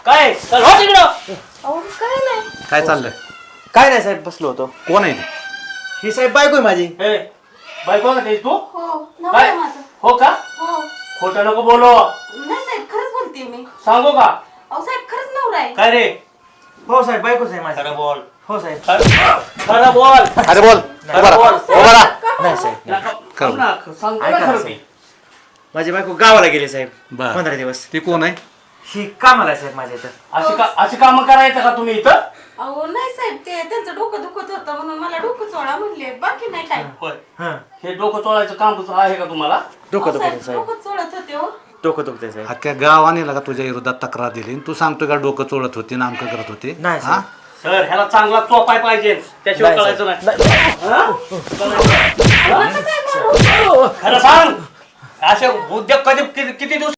काय चल हो तिकडं. अहो काय नाही. काय चाललंय? काय नाही साहेब, बसलो होतो. कोण आहे ते? ही साहेब बायको आहे माझी. ए बायको का ते तू? हो नवरा काय आहे माझा. हो का? हो खोटं नको बोलो. नाही साहेब खरंच बोलते मी. सांगू का? अहो साहेब खरंच नवरा आहे. काय रे? हो साहेब, बायकोच आहे माझी. खरं बोल. हो साहेब. खरं बोल. अरे बोल, उभा राहा, बोल. उभा राहा. नाही साहेब, थांब ना, सांगतो ना ऐका ना खरं साहेब. मी. माझी बायको गावाला गेली साहेब. बर. 15 दिवस. ती कोण आहे? ही कामाला आहे साहेब माझ्या इथं. अशी कामं करायचं का तुम्ही इथं? अहो नाही साहेब ते त्यांचं डोकं दुखत होतं म्हणून मला डोकं चोळा म्हणले बाकी नाही काय. होय. हं. हे डोकं चोळायचं काम आहे का तुम्हाला? डोकं अहो, दुखतंय साहेब साहेब. डोकं चोळत होते हो. डोकं दुखतंय साहेब. अख्ख्या गावाने का तुझ्या विरोधात तक्रार दिली आणि तू सांगतोय का डोकं चोळत होती नामकं करत होती? नाही हा? साहेब. सर ह्याला चांगला चोपाय पाहिजे त्याशिवाय नाही, कळायचं साहेब. नाही. हा? नका साहेब मारू. खरं सांग. असे उद्योग किती दिवस